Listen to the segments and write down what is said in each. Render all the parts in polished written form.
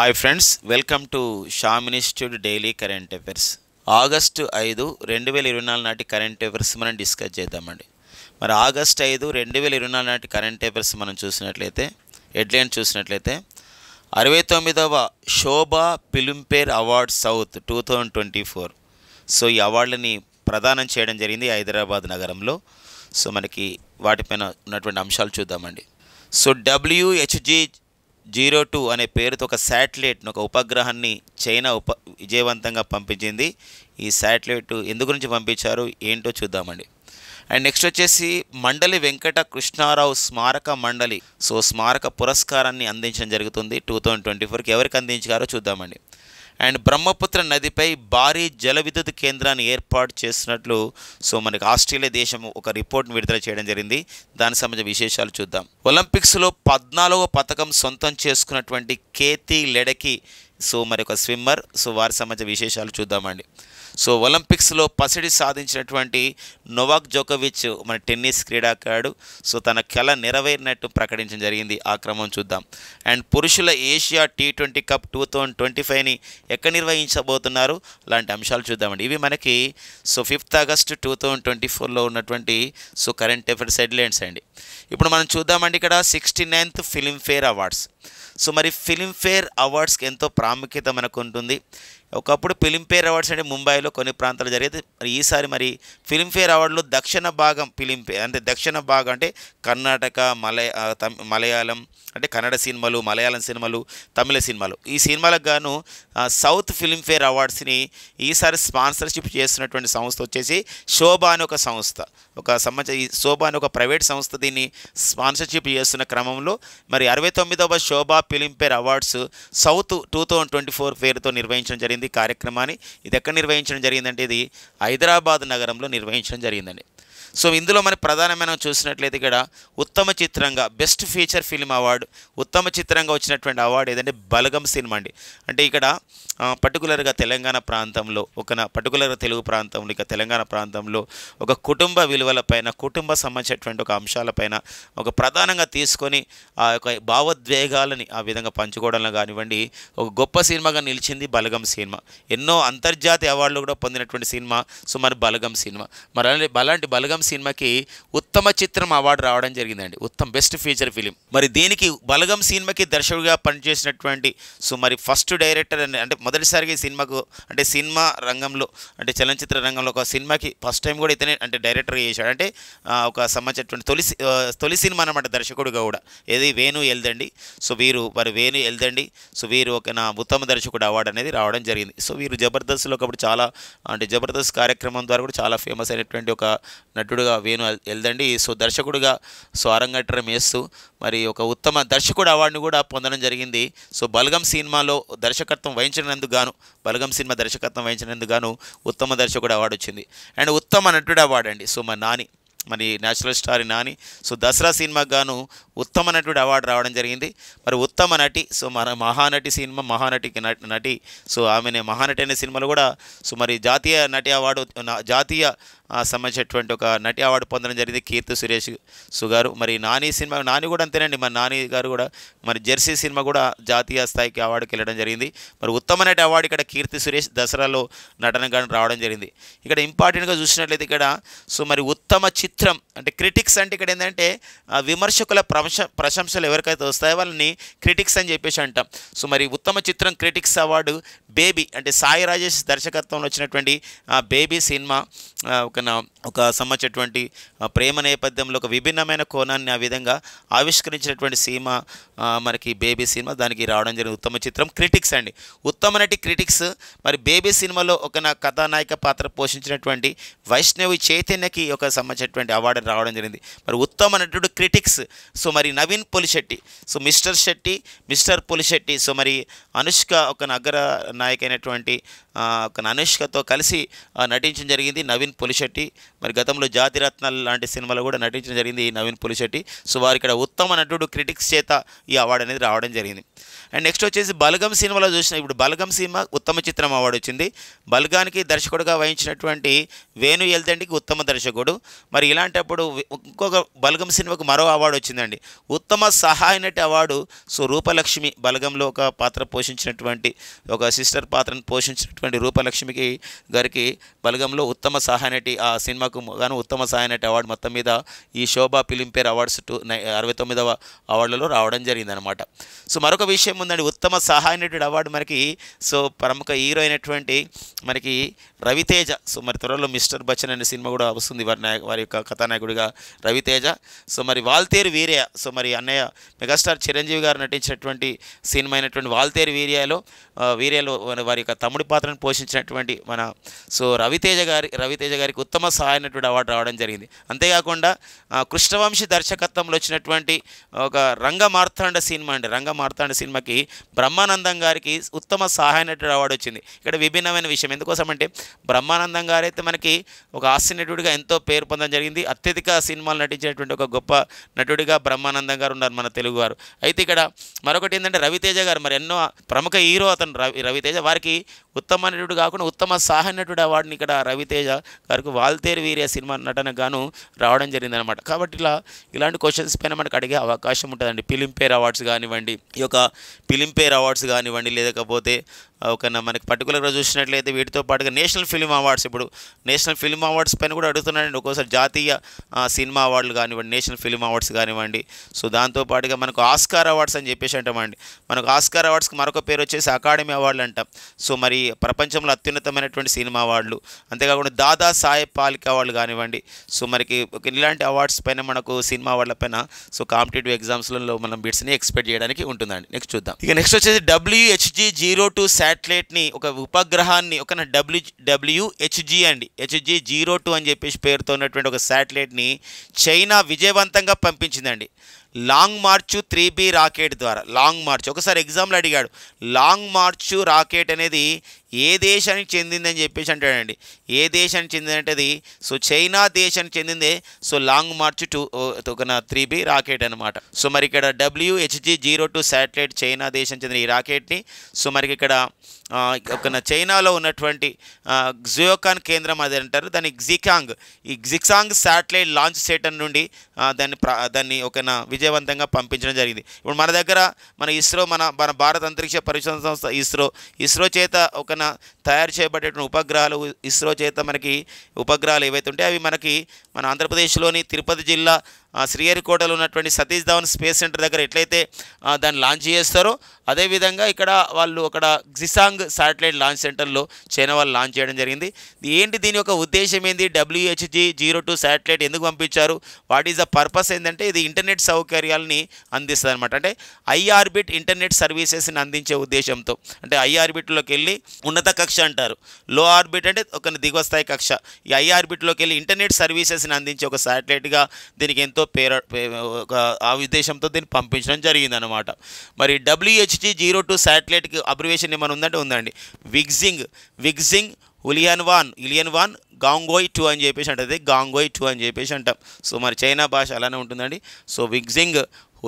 Hi friends, welcome to Sam institute daily current affairs. August 5, 2024 నాటి current affairs మనం discuss చేద్దామండి. మరి August 5, 2024 నాటి కరెంట్ అఫైర్స్ మనం చూసినట్లయితే హెడ్లైన్ చూసినట్లయితే 69వ శోభా ఫిల్మ్ఫేర్ అవార్డ్ సౌత్ 2024. సో ఈ అవార్డులని ప్రదానం చేయడం జరిగింది హైదరాబాద్ నగరంలో. సో మనకి వాటిపైన ఉన్నటువంటి అంశాలు చూద్దామండి. సో WHG-02 అనే పేరుతో ఒక శాటిలైట్ను, ఒక ఉపగ్రహాన్ని చైనా విజయవంతంగా పంపించింది. ఈ శాటిలైట్ ఎందు గురించి పంపించారు ఏంటో చూద్దామండి. అండ్ నెక్స్ట్ వచ్చేసి మండలి వెంకట కృష్ణారావు స్మారక మండలి స్మారక పురస్కారాన్ని అందించడం జరుగుతుంది 2024కి. ఎవరికి అందించారో చూద్దామండి. అండ్ బ్రహ్మపుత్ర నదిపై భారీ జల విద్యుత్ కేంద్రాన్ని ఏర్పాటు చేస్తున్నట్లు మనకి ఆస్ట్రేలియా దేశం ఒక రిపోర్ట్ను విడుదల చేయడం జరిగింది. దానికి సంబంధించిన విశేషాలు చూద్దాం. ఒలింపిక్స్లో 14వ పథకం సొంతం చేసుకున్నటువంటి కేతి లెడకి మరి ఒక స్విమ్మర్. వారికి సంబంధించిన విశేషాలు చూద్దామండి. ఒలింపిక్స్లో పసిడి సాధించినటువంటి నోవాక్ జోకోవిచ్ మన టెన్నిస్ క్రీడాకారుడు తన కళ నెరవేరినట్టు ప్రకటించడం జరిగింది. ఆ క్రమం చూద్దాం. అండ్ పురుషుల ఏషియా T20 కప్ 2025ని ఎక్కడ నిర్వహించబోతున్నారు లాంటి అంశాలు చూద్దామండి. ఇవి మనకి 5 ఆగస్టు 2024లో ఉన్నటువంటి కరెంట్ అఫైర్స్ హెడ్లైన్స్ అండి. ఇప్పుడు మనం చూద్దామండి. ఇక్కడ 69th ఫిల్మ్ఫేర్ అవార్డ్స్. మరి ఫిల్మ్ఫేర్ అవార్డ్స్కి ఎంతో ప్రాముఖ్యత మనకు ఉంటుంది. ఒకప్పుడు ఫిల్మ్ఫేర్ అవార్డ్స్ అంటే ముంబైలో కొన్ని ప్రాంతాలు జరిగేది. మరి ఈసారి ఫిల్మ్ఫేర్ అవార్డులో దక్షిణ భాగం ఫిల్మ్ఫేర్ అంటే దక్షిణ భాగం అంటే కర్ణాటక, మలయాళం అంటే కన్నడ సినిమాలు, మలయాళం సినిమాలు, తమిళ సినిమాలు, ఈ సినిమాలకు గాను సౌత్ ఫిల్మ్ఫేర్ అవార్డ్స్ని ఈసారి స్పాన్సర్షిప్ చేస్తున్నటువంటి సంస్థ వచ్చేసి శోభా అని ఒక సంస్థ, ఈ శోభా అని ఒక ప్రైవేట్ సంస్థ దీన్ని స్పాన్సర్షిప్ చేస్తున్న క్రమంలో మరి 69వ శోభా ఫిల్మ్ఫేర్ అవార్డ్స్ సౌత్ 2024 పేరుతో నిర్వహించడం జరిగింది కార్యక్రమాన్ని. ఇది ఎక్కడ నిర్వహించడం జరిగిందంటే ఇది హైదరాబాద్ నగరంలో నిర్వహించడం జరిగిందండి. ఇందులో మన ప్రధానమైన చూసినట్లయితే ఇక్కడ ఉత్తమ చిత్రంగా బెస్ట్ ఫీచర్ ఫిల్మ్ అవార్డు, ఉత్తమ చిత్రంగా వచ్చినటువంటి అవార్డు ఏదంటే బలగం సినిమా అండి. అంటే ఇక్కడ పర్టికులర్గా తెలంగాణ ప్రాంతంలో పర్టికులర్గా తెలుగు ప్రాంతంలో ఇక తెలంగాణ ప్రాంతంలో ఒక కుటుంబ విలువలపైన, కుటుంబ సంబంధించినటువంటి ఒక అంశాలపైన ఒక ప్రధానంగా తీసుకొని ఆ యొక్క భావోద్వేగాలని ఆ విధంగా పంచుకోవడంలో కానివ్వండి ఒక గొప్ప సినిమాగా నిలిచింది బలగం సినిమా. ఎన్నో అంతర్జాతీయ అవార్డులు కూడా పొందినటువంటి సినిమా మరి బలగం సినిమా. మరి అలాంటి బలగం సినిమాకి ఉత్తమ చిత్రం అవార్డు రావడం జరిగిందండి, ఉత్తమ బెస్ట్ ఫీచర్ ఫిలిం. మరి దీనికి బలగం సినిమాకి దర్శకుడిగా పనిచేసినటువంటి మరి ఫస్ట్ డైరెక్టర్ అంటే మొదటిసారిగా ఈ సినిమాకు అంటే సినిమా రంగంలో అంటే చలనచిత్ర రంగంలో ఒక సినిమాకి ఫస్ట్ టైం కూడా ఇతనే అంటే డైరెక్టర్గా చేశాడు. అంటే ఒక సంబంధించినటువంటి తొలి సినిమా అన్నమాట దర్శకుడిగా కూడా. ఏది వేణు ఎల్దండి. వేణు ఎల్దండి వీరు ఒక ఉత్తమ దర్శకుడు అవార్డు అనేది రావడం జరిగింది. వీరు జబర్దస్త్లో ఒకప్పుడు చాలా అంటే జబర్దస్త్ కార్యక్రమం ద్వారా కూడా చాలా ఫేమస్ అయినటువంటి ఒక నటుడుగా వేణు ఎల్దండి దర్శకుడుగా అరంగేట్రం వేస్తూ మరి ఒక ఉత్తమ దర్శకుడు అవార్డుని కూడా పొందడం జరిగింది. బలగం సినిమాలో దర్శకత్వం వహించినందుకు గాను ఉత్తమ దర్శకుడు అవార్డు వచ్చింది. అండ్ ఉత్తమ నటుడు అవార్డు అండి మరి నేచురల్ స్టార్ నాని దసరా సినిమాకు గాను ఉత్తమ నటుడు అవార్డు రావడం జరిగింది. మరి ఉత్తమ నటి మన మహానటి సినిమా మహానటికి నటి ఆమెనే మహానటి అనే సినిమాలో కూడా మరి జాతీయ నటి అవార్డు జాతీయ సంబంధించినటువంటి ఒక నటి అవార్డు పొందడం జరిగింది కీర్తి సురేష్ గారు. మరి నాని సినిమా నాని కూడా అంతేనండి. మరి నాని గారు కూడా మరి జెర్సీ సినిమా కూడా జాతీయ స్థాయికి అవార్డుకి వెళ్ళడం జరిగింది. మరి ఉత్తమ నటి అవార్డు ఇక్కడ కీర్తి సురేష్ దసరాలో నటన గాను రావడం జరిగింది. ఇక్కడ ఇంపార్టెంట్గా చూసినట్లయితే ఇక్కడ మరి ఉత్తమ చిత్రం అంటే క్రిటిక్స్ అంటే ఇక్కడ ఏంటంటే విమర్శకుల ప్రశంసలు ఎవరికైతే వస్తాయో వాళ్ళని క్రిటిక్స్ అని చెప్పేసి అంటాం. మరి ఉత్తమ చిత్రం క్రిటిక్స్ అవార్డు బేబీ అంటే సాయి రాజేష్ దర్శకత్వంలో వచ్చినటువంటి బేబీ సినిమా ఒక సంబంధించినటువంటి ప్రేమ నేపథ్యంలో ఒక విభిన్నమైన కోణాన్ని ఆ విధంగా ఆవిష్కరించినటువంటి సినిమా మనకి బేబీ సినిమా, దానికి రావడం జరిగింది ఉత్తమ చిత్రం క్రిటిక్స్ అండి. ఉత్తమ నటి క్రిటిక్స్ మరి బేబీ సినిమాలో ఒక కథానాయక పాత్ర పోషించినటువంటి వైష్ణవి చైతన్యకి ఒక సంబంధించినటువంటి అవార్డు రావడం జరిగింది. మరి ఉత్తమ నటుడు క్రిటిక్స్ మరి నవీన్ పులిశెట్టి మిస్టర్ పులిశెట్టి మరి అనుష్క ఒక నగర నాయక అయినటువంటి ఒక అనుష్కతో కలిసి నటించడం జరిగింది నవీన్ పులిశెట్టి. మరి గతంలో జాతిరత్నాలు లాంటి సినిమాలో కూడా నటించడం జరిగింది నవీన్ పులిశెట్టి. వారు ఇక్కడ ఉత్తమ నటుడు క్రిటిక్స్ చేత ఈ అవార్డు అనేది రావడం జరిగింది. అండ్ నెక్స్ట్ వచ్చేసి బలగం సినిమాలో చూసిన ఇప్పుడు బలగం సినిమా ఉత్తమ చిత్రం అవార్డు వచ్చింది. బలగానికి దర్శకుడుగా వహించినటువంటి వేణు ఎల్దండికి ఉత్తమ దర్శకుడు. మరి ఇలాంటప్పుడు ఇంకొక బలగం సినిమాకు మరో అవార్డు వచ్చిందండి, ఉత్తమ సహాయ నటి అవార్డు. సో రూపలక్ష్మి బలగంలో ఒక పాత్ర పోషించినటువంటి, ఒక సిస్టర్ పాత్రను పోషించినటువంటి రూపలక్ష్మికి గారికి బలగంలో ఉత్తమ సహాయ నటి ఆ సినిమాకు గాను ఉత్తమ సహాయ నటి అవార్డు మొత్తం మీద ఈ శోభా ఫిలింఫేర్ అవార్డ్స్ 69వ అవార్డులలో రావడం జరిగిందనమాట. సో మరొక విషయం ఉందండి, ఉత్తమ సహాయ నటుడు అవార్డు మనకి సో ప్రముఖ హీరో అయినటువంటి మనకి రవితేజ. సో మరి త్వరలో మిస్టర్ బచ్చన్ అనే సినిమా కూడా వస్తుంది, వారి యొక్క కథానాయకుడిగా రవితేజ. సో మరి వాల్తేరు వీర్య, సో మరి అన్నయ్య మెగాస్టార్ చిరంజీవి గారు నటించినటువంటి సినిమా అయినటువంటి వాల్తేరు వీర్యలో వారి యొక్క తమ్ముడి పాత్రను పోషించినటువంటి మన సో రవితేజ గారికి ఉత్తమ సహాయ నటుడు అవార్డు రావడం జరిగింది. అంతేకాకుండా కృష్ణవంశీ దర్శకత్వంలో వచ్చినటువంటి ఒక రంగమార్తాండ సినిమా అండి, రంగమార్తాండ సినిమాకి బ్రహ్మానందం గారికి ఉత్తమ సహాయ నటుడు అవార్డు వచ్చింది. ఇక్కడ విభిన్నమైన విషయం ఎందుకోసం అంటే బ్రహ్మానందం గారు అయితే మనకి ఒక హాస్య నటుడిగా ఎంతో పేరు పొందడం జరిగింది, అత్యధిక సినిమాలు నటించినటువంటి ఒక గొప్ప నటుడిగా బ్రహ్మానందం గారు ఉన్నారు మన తెలుగు వారు. అయితే ఇక్కడ మరొకటి ఏంటంటే రవితేజ గారు, మరి ఎన్నో ప్రముఖ హీరో అతను రవితేజ, వారికి ఉత్తమ నటుడు కాకుండా ఉత్తమ సహాయ నటుడు అవార్డుని ఇక్కడ రవితేజ గారికి వాల్తేరు వీర్య సినిమా నటనకు గాను రావడం జరిగిందనమాట. కాబట్టి ఇలాంటి క్వశ్చన్స్ పైన మనకు అడిగే అవకాశం ఉంటుందండి. ఫిలింఫేర్ అవార్డ్స్ కానివ్వండి, ఈ యొక్క ఫిలింఫేర్ అవార్డ్స్ కానివ్వండి, లేకపోతే ఒక మనకి పర్టికులర్గా చూసినట్లయితే వీటితో పాటుగా నేషనల్ ఫిలిం అవార్డ్స్, ఇప్పుడు నేషనల్ ఫిలిం అవార్డ్స్ పైన కూడా అడుగుతున్నారండి. ఒక్కోసారి జాతీయ సినిమా అవార్డులు కానివ్వండి, నేషనల్ ఫిలిం అవార్డ్స్ కానివ్వండి. సో దాంతోపాటుగా మనకు ఆస్కార్ అవార్డ్స్ అని చెప్పేసి అంటామండి. మనకు ఆస్కార్ అవార్డ్స్కి మరొక పేరు వచ్చేసి అకాడమీ అవార్డులు అంటాం. సో మరి ప్రపంచంలో అత్యున్నతమైనటువంటి సినిమా అవార్డులు, అంతేకాకుండా దాదా సాహెబ్ ఫాల్కే అవార్డులు కానివ్వండి. సో మనకి ఇలాంటి అవార్డ్స్ పైన మనకు సినిమా అవార్డుల పైన సో కాంపిటేటివ్ ఎగ్జామ్స్లలో మనం బిట్స్ని ఎక్స్పెక్ట్ చేయడానికి ఉంటుందండి. నెక్స్ట్ చూద్దాం. ఇక నెక్స్ట్ వచ్చేసి WHG-02 శాటిలైట్ని, ఒక ఉపగ్రహాన్ని, ఒక WHG అండి, HG-02 అని చెప్పేసి పేరుతో ఉన్నటువంటి ఒక శాటిలైట్ని చైనా విజయవంతంగా పంపించిందండి. లాంగ్ మార్చ్ 3B రాకెట్ ద్వారా. లాంగ్ మార్చ్ ఒకసారి ఎగ్జామ్లో అడిగాడు, లాంగ్ మార్చ్ రాకెట్ అనేది ఏ దేశానికి చెందిందని చెప్పేసి అంటాడండి. ఏ దేశానికి చెందిందంటే అది సో చైనా దేశానికి చెందిందే. So long March 3B rocket అనమాట. సో మరి ఇక్కడ WHG-02 శాటిలైట్ చైనా దేశం చెందిన ఈ రాకెట్ని సో మనకి ఇక్కడ ఒక చైనాలో ఉన్నటువంటి జియోకాన్ కేంద్రం అది అంటారు, దాన్ని ఈ జిక్సాంగ్ శాటిలైట్ లాంచ్ సెటర్ నుండి దాన్ని ఒక విజయవంతంగా పంపించడం జరిగింది. ఇప్పుడు మన దగ్గర మన ఇస్రో, మన భారత అంతరిక్ష పరిశోధన సంస్థ ఇస్రో చేత ఒక తయారు చేయబడేటువంటి ఉపగ్రహాలు, ఇస్రో చేత మనకి ఉపగ్రహాలు ఏవైతే ఉంటాయో అవి మనకి మన ఆంధ్రప్రదేశ్లోని తిరుపతి జిల్లా శ్రీహరికోటలో ఉన్నటువంటి సతీష్ ధావన్ స్పేస్ సెంటర్ దగ్గర ఎట్లయితే దాన్ని లాంచ్ చేస్తారో అదేవిధంగా ఇక్కడ వాళ్ళు అక్కడ జిసాంగ్ శాటిలైట్ లాంచ్ సెంటర్లో చైనా వాళ్ళు లాంచ్ చేయడం జరిగింది. ఏంటి దీని యొక్క ఉద్దేశం ఏంది, WHG-02 శాటిలైట్ ఎందుకు పంపించారు, వాట్ ఈజ్ ద పర్పస్ ఏంటంటే ఇది ఇంటర్నెట్ సౌకర్యాలని అందిస్తుంది అనమాట. అంటే ఐఆర్బిట్ ఇంటర్నెట్ సర్వీసెస్ని అందించే ఉద్దేశంతో, అంటే ఐఆర్బిట్లోకి వెళ్ళి ఉన్నత కక్ష అంటారు, లో ఆర్బిట్ అంటే ఒక దిగువ స్థాయి కక్ష, ఈ ఐఆర్బిట్లోకి వెళ్ళి ఇంటర్నెట్ సర్వీసెస్ని అందించే ఒక శాటిలైట్గా దీనికి ఎంతో ఆ ఉద్దేశంతో దీన్ని పంపించడం జరిగిందనమాట. మరి WHG-02 శాటిలైట్కి అబ్రివేషన్ ఏమైనా ఉందంటే ఉందండి, విగ్జింగ్ ఉలియన్ 1 గాంగోయ్ 2 అని చెప్పేసి అంటది, గాంగోయ్ 2 అని చెప్పేసి అంటాం. సో మరి చైనా భాష అలానే ఉంటుందండి. సో విగ్జింగ్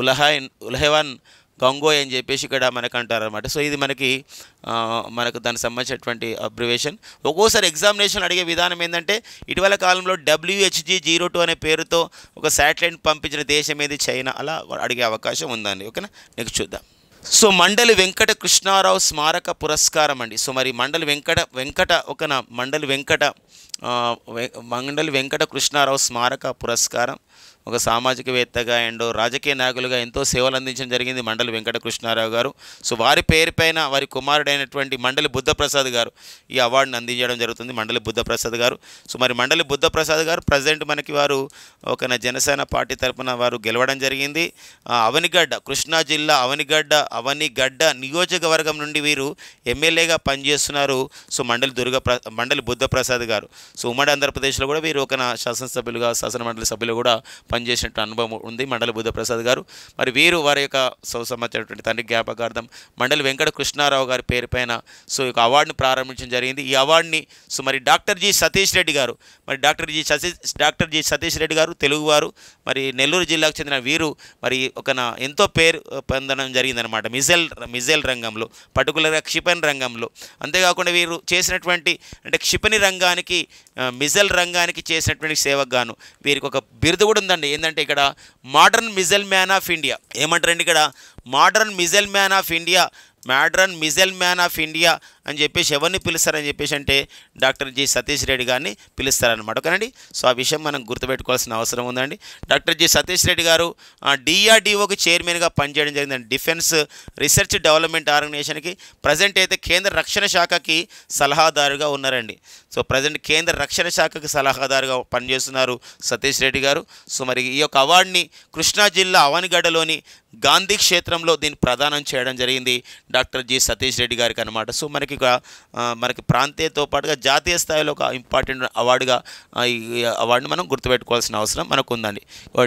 ఉలహెవన్ గంగోయ్ అని చెప్పేసి ఇక్కడ మనకు అంటారు అనమాట. సో ఇది మనకు దానికి సంబంధించినటువంటి అబ్రివేషన్. ఒక్కోసారి ఎగ్జామినేషన్ అడిగే విధానం ఏంటంటే ఇటీవల కాలంలో WHG-02 అనే పేరుతో ఒక శాటిలైట్ పంపించిన దేశం ఏది, చైనా, అలా అడిగే అవకాశం ఉందండి. ఓకేనా, నెక్స్ట్ చూద్దాం. సో మండలి వెంకట కృష్ణారావు స్మారక పురస్కారం అండి. సో మరి మండలి వెంకట కృష్ణారావు స్మారక పురస్కారం ఒక సామాజికవేత్తగా అండ్ రాజకీయ నాయకులుగా ఎంతో సేవలు అందించడం జరిగింది మండలి వెంకట కృష్ణారావు గారు. సో వారి పేరుపైన వారి కుమారుడైనటువంటి మండలి బుద్ధప్రసాద్ గారు ఈ అవార్డుని అందించడం జరుగుతుంది, మండలి బుద్ధప్రసాద్ గారు. సో మరి మండలి బుద్ధప్రసాద్ గారు ప్రజెంట్ మనకి వారు ఒక జనసేన పార్టీ తరఫున వారు గెలవడం జరిగింది. అవనిగడ్డ, కృష్ణా జిల్లా అవనిగడ్డ నియోజకవర్గం నుండి వీరు ఎమ్మెల్యేగా పనిచేస్తున్నారు. సో మండలి బుద్ధప్రసాద్ గారు. సో ఉమ్మడి ఆంధ్రప్రదేశ్లో కూడా వీరు ఒక శాసనసభ్యులుగా, శాసనమండలి సభ్యులు కూడా పనిచేసినట్టు అనుభవం ఉంది మండలి బుద్ధప్రసాద్ గారు. మరి వీరు వారి యొక్క సంబంధించినటువంటి తండ్రి జ్ఞాపకార్థం మండలి వెంకట కృష్ణారావు గారి పేరుపైన సో ఈ అవార్డుని ప్రారంభించడం జరిగింది. ఈ అవార్డుని సో మరి డాక్టర్ జి సతీష్ రెడ్డి గారు, తెలుగువారు, మరి నెల్లూరు జిల్లాకు చెందిన వీరు మరి ఎంతో పేరు పొందడం జరిగిందనమాట. అనమాట. మిజైల్ రంగంలో, పర్టికులర్గా క్షిపణి రంగంలో. అంతేకాకుండా వీరు చేసినటువంటి అంటే క్షిపణి రంగానికి మిజైల్ రంగానికి చేసినటువంటి సేవకు గాను వీరికి ఒక బిరుదు కూడా ఉందండి. ఏంటంటే ఇక్కడ modern missile man of India. ఏమంటారండి ఇక్కడ? Modern missile man of India, modern missile man of India అని చెప్పేసి ఎవరిని పిలుస్తారని చెప్పేసి అంటే డాక్టర్ జి సతీష్ రెడ్డి గారిని పిలుస్తారనమాట. ఓకేనండి. సో ఆ విషయం మనం గుర్తుపెట్టుకోవాల్సిన అవసరం ఉందండి. డాక్టర్ జి సతీష్ రెడ్డి గారు డిఆర్డిఓకి చైర్మన్గా పనిచేయడం జరిగిందండి. డిఫెన్స్ రీసెర్చ్ డెవలప్మెంట్ ఆర్గనైజేషన్కి ప్రజెంట్ అయితే కేంద్ర రక్షణ శాఖకి సలహాదారుగా ఉన్నారండి. సో ప్రజెంట్ కేంద్ర రక్షణ శాఖకి సలహాదారుగా పనిచేస్తున్నారు సతీష్ రెడ్డి గారు. సో మరి ఈ యొక్క అవార్డుని కృష్ణా జిల్లా అవనిగడ్డలోని గాంధీ క్షేత్రంలో దీన్ని ప్రదానం చేయడం జరిగింది డాక్టర్ జి సతీష్ రెడ్డి గారికి అనమాట. సో మనకి ప్రాంతీయతో పాటుగా జాతీయ స్థాయిలో ఒక ఇంపార్టెంట్ అవార్డుగా ఈ అవార్డుని మనం గుర్తుపెట్టుకోవాల్సిన అవసరం మనకు ఉందండి.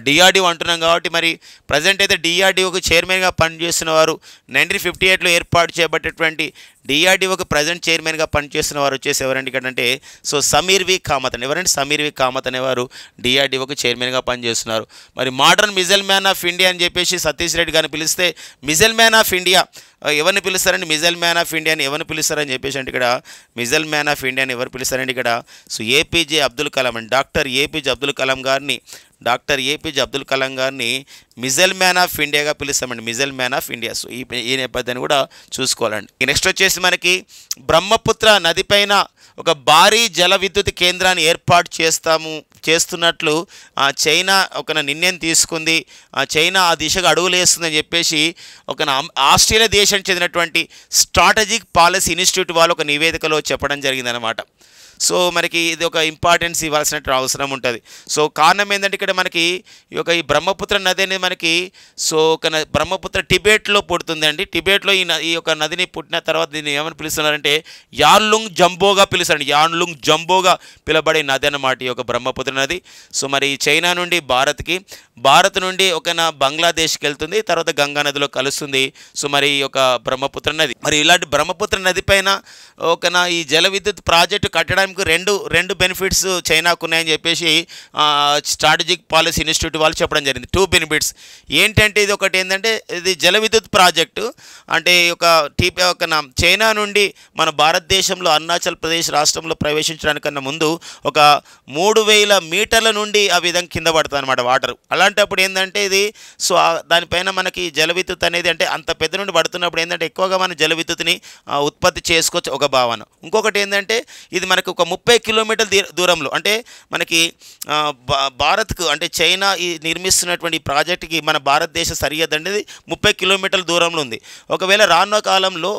డిఆర్డిఓ అంటున్నాం కాబట్టి మరి ప్రజెంట్ అయితే డిఆర్డిఓకి చైర్మన్గా పనిచేస్తున్న వారు 1958లో ఏర్పాటు చేయబడ్డటువంటి డిఆర్డిఓకి ప్రజెంట్ చైర్మన్గా పనిచేస్తున్న వారు వచ్చేసి ఎవరండి ఇక్కడ అంటే సో సమీర్ వి కామత్ అని. ఎవరండి? సమీర్ వి కామత్ అనేవారు డిఆర్డిఓకి చైర్మన్గా పనిచేస్తున్నారు. మరి modern missile man of India అని చెప్పేసి సతీష్ రెడ్డి గారిని పిలిస్తే మిజైల్ మ్యాన్ ఆఫ్ ఇండియా ఎవరిని పిలుస్తారండి? మిజైల్ మ్యాన్ ఆఫ్ ఇండియాని ఎవరిని పిలుస్తారని చెప్పేసి అంటే ఇక్కడ మిజైల్ మ్యాన్ ఆఫ్ ఇండియాని ఎవరు పిలుస్తారండి ఇక్కడ? సో ఏపీజే అబ్దుల్ కలాం అండి. డాక్టర్ ఏపీజే అబ్దుల్ కలాం గారిని మిజైల్ మ్యాన్ ఆఫ్ ఇండియాగా పిలుస్తామండి. Missile man of India. So ఈ నేపథ్యాన్ని కూడా చూసుకోవాలండి. నెక్స్ట్ వచ్చేసి మనకి బ్రహ్మపుత్ర నదిపైన ఒక భారీ జల విద్యుత్ కేంద్రాన్ని ఏర్పాటు చేస్తున్నట్లు చైనా ఒక నిర్ణయం తీసుకుంది. చైనా ఆ దిశగా అడుగులు వేస్తుందని చెప్పేసి ఒక ఆస్ట్రేలియా దేశానికి చెందినటువంటి స్ట్రాటజిక్ పాలసీ ఇన్స్టిట్యూట్ వాళ్ళు ఒక నివేదికలో చెప్పడం జరిగిందనమాట. సో మనకి ఇది ఒక ఇంపార్టెన్స్ ఇవ్వాల్సిన అవసరం ఉంటుంది. సో కారణం ఏంటంటే ఇక్కడ మనకి ఈ బ్రహ్మపుత్ర నది అనేది మనకి సో బ్రహ్మపుత్ర టిబెట్లో పుడుతుందండి. టిబెట్లో ఈ యొక్క నదిని పుట్టిన తర్వాత దీన్ని ఏమని పిలుస్తున్నారంటే యాన్లుంగ్ జంబోగా పిలుస్తారండి. యాన్లుంగ్ జంబోగా పిలబడే నది అన్నమాట ఈ యొక్క బ్రహ్మపుత్ర నది. సో మరి చైనా నుండి భారత్ నుండి బంగ్లాదేశ్కి వెళ్తుంది, తర్వాత గంగా నదిలో కలుస్తుంది. సో మరి ఈ యొక్క బ్రహ్మపుత్ర నది మరి ఇలాంటి బ్రహ్మపుత్ర నది పైన ఈ జల విద్యుత్ ప్రాజెక్టు కట్టడానికి రెండు బెనిఫిట్స్ చైనాకు ఉన్నాయని చెప్పేసి స్ట్రాటజిక్ పాలసీ ఇన్స్టిట్యూట్ వాళ్ళు చెప్పడం జరిగింది. 2 బెనిఫిట్స్ ఏంటంటే ఇది ఒకటి ఏంటంటే ఇది జల విద్యుత్ ప్రాజెక్టు అంటే చైనా నుండి మన భారతదేశంలో అరుణాచల్ ప్రదేశ్ రాష్ట్రంలో ప్రవేశించడానికన్నా ముందు ఒక 3000 మీటర్ల నుండి ఆ విధంగా కింద పడుతుంది అనమాట వాటర్. అలాంటప్పుడు ఏంటంటే ఇది సో దానిపైన మనకి జల విద్యుత్ అనేది అంటే అంత పెద్ద నుండి పడుతున్నప్పుడు ఏంటంటే ఎక్కువగా మన జల విద్యుత్ని ఉత్పత్తి చేసుకోవచ్చు ఒక భావన. ఇంకొకటి ఏంటంటే ఇది మనకు ఒక 30 కిలోమీటర్ల దూరంలో అంటే మనకి భారత్కు అంటే చైనా ఈ నిర్మిస్తున్నటువంటి ప్రాజెక్టుకి మన భారతదేశ సరిహద్దు అనేది 30 కిలోమీటర్ల దూరంలో ఉంది. ఒకవేళ రానున్న కాలంలో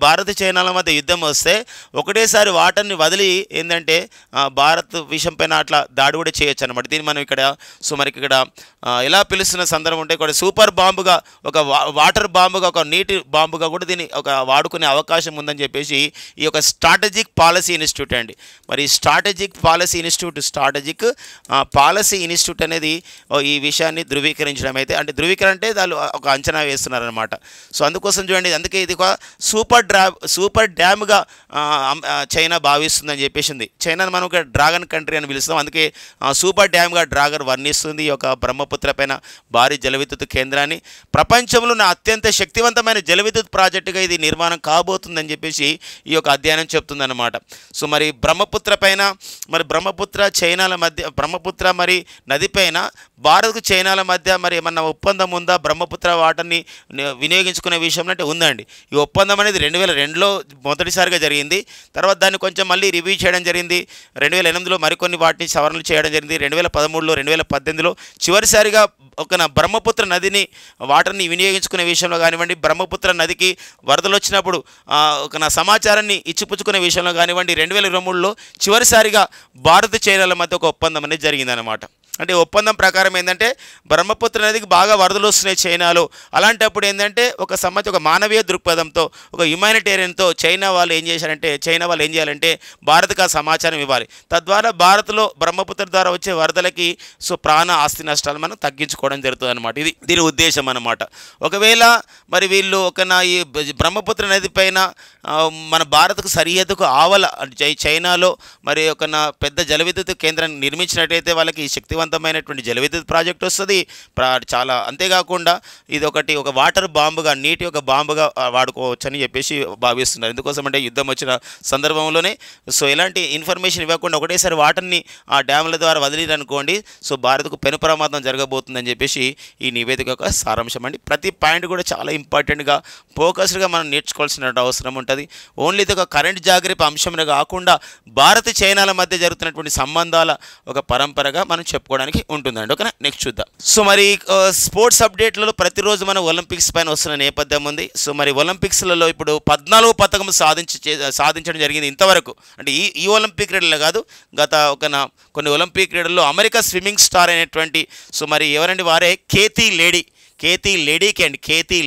భారత చైనాల మధ్య యుద్ధం వస్తే ఒకటేసారి వాటర్ని వదిలి ఏంటంటే భారత్ విషయం పైన అట్లా దాడి కూడా చేయొచ్చు అనమాట. దీన్ని మనం ఇక్కడ సో మనకి ఇక్కడ ఎలా పిలుస్తున్న సందర్భం ఉంటే ఇక్కడ సూపర్ బాంబుగా ఒక వాటర్ బాంబుగా ఒక నీటి బాంబుగా కూడా దీన్ని వాడుకునే అవకాశం ఉందని చెప్పేసి ఈ యొక్క స్ట్రాటజిక్ పాలసీ ఇన్స్టిట్యూట్ అండి. మరి స్ట్రాటజిక్ పాలసీ ఇన్స్టిట్యూట్ అనేది ఈ విషయాన్ని ధృవీకరించడం అయితే అంటే ధృవీకరణ అంటే వాళ్ళు ఒక అంచనా వేస్తున్నారనమాట. సో అందుకోసం చూడండి, అందుకే ఇది ఒక సూపర్ డ్యామ్గా చైనా భావిస్తుందని చెప్పేసింది. చైనాను మనం ఒక డ్రాగన్ కంట్రీ అని పిలుస్తాం. అందుకే సూపర్ డ్యామ్గా డ్రాగన్ వర్ణిస్తుంది ఈ యొక్క బ్రహ్మపుత్ర పైన భారీ జల విద్యుత్ కేంద్రాన్ని. ప్రపంచంలోనే అత్యంత శక్తివంతమైన జల విద్యుత్ ప్రాజెక్టుగా ఇది నిర్మాణం కాబోతుందని చెప్పేసి ఈ యొక్క అధ్యయనం చెప్తుందన్నమాట. సో మరి బ్రహ్మపుత్ర పైన మరి బ్రహ్మపుత్ర మరి నదిపైన భారత్కు చైనాల మధ్య మరి ఏమన్నా ఒప్పందం ఉందా? బ్రహ్మపుత్ర వాటర్ని వినియోగించుకునే విషయంలో అంటే ఉందండి. ఈ ఒప్పందం అనేది 2002లో మొదటిసారిగా జరిగింది. తర్వాత దాన్ని కొంచెం మళ్ళీ రివ్యూ చేయడం జరిగింది. 2008లో మరికొన్ని వాటిని సవరణలు చేయడం జరిగింది. 2013లో 2018లో చివరిసారిగా బ్రహ్మపుత్ర నదిని వాటర్ని వినియోగించుకునే విషయంలో కానివ్వండి, బ్రహ్మపుత్ర నదికి వరదలు వచ్చినప్పుడు సమాచారాన్ని ఇచ్చిపుచ్చుకునే విషయంలో కానివ్వండి 2023లో చివరిసారిగా భారత్ చైనాల మధ్య ఒక ఒప్పందం అనేది జరిగిందనమాట. అంటే ఒప్పందం ప్రకారం ఏంటంటే బ్రహ్మపుత్ర నదికి బాగా వరదలు వస్తున్నాయి చైనాలో. అలాంటప్పుడు ఏంటంటే ఒక మానవీయ దృక్పథంతో ఒక హ్యుమానిటేరియన్తో చైనా వాళ్ళు ఏం చేయాలంటే భారత్కి ఆ సమాచారం ఇవ్వాలి. తద్వారా భారత్లో బ్రహ్మపుత్ర ద్వారా వచ్చే వరదలకి సో ప్రాణ ఆస్తి నష్టాలు మనం తగ్గించుకోవడం జరుగుతుంది అనమాట. ఇది దీని ఉద్దేశం అన్నమాట. ఒకవేళ మరి వీళ్ళు ఈ బ్రహ్మపుత్ర నది పైన మన భారత్కు సరిహద్దుకు ఆవల చైనాలో మరి పెద్ద జల విద్యుత్ కేంద్రాన్ని నిర్మించినట్టయితే వాళ్ళకి శక్తివంతమైన సమర్థవంతమైనటువంటి జల విద్యుత్ ప్రాజెక్ట్ వస్తుంది. చాలా అంతేకాకుండా ఇది ఒక వాటర్ బాంబుగా, నీటి ఒక బాంబుగా వాడుకోవచ్చని చెప్పేసి భావిస్తున్నారు. ఎందుకోసం అంటే యుద్ధం వచ్చిన సందర్భంలోనే సో ఎలాంటి ఇన్ఫర్మేషన్ ఇవ్వకుండా ఒకటేసారి వాటర్ని ఆ డ్యాముల ద్వారా వదిలిరనుకోండి, సో భారత్కు పెను ప్రమాదం జరగబోతుందని చెప్పేసి ఈ నివేదిక యొక్క సారాంశం అండి. ప్రతి పాయింట్ కూడా చాలా ఇంపార్టెంట్గా ఫోకస్డ్గా మనం నేర్చుకోవాల్సిన అవసరం ఉంటుంది. ఓన్లీ ఇది ఒక కరెంట్ జాగ్రత్త అంశంగా కాకుండా భారత్ చైనాల మధ్య జరుగుతున్నటువంటి సంబంధాల ఒక పరంపరగా మనం చెప్పుకోవడానికి ఉంటుందండి. ఓకేనా, నెక్స్ట్ చూద్దాం. సో మరి స్పోర్ట్స్ అప్డేట్లలో ప్రతిరోజు మనం ఒలింపిక్స్ పైన వస్తున్న నేపథ్యం ఉంది. సో మరి ఒలింపిక్స్లలో ఇప్పుడు 14వ పథకం సాధించడం జరిగింది ఇంతవరకు. అంటే ఈ ఒలింపిక్ క్రీడల్లో కాదు, గత కొన్ని ఒలింపిక్ క్రీడల్లో అమెరికా స్విమ్మింగ్ స్టార్ అయినటువంటి సో మరి ఎవరండి వారే కేతీ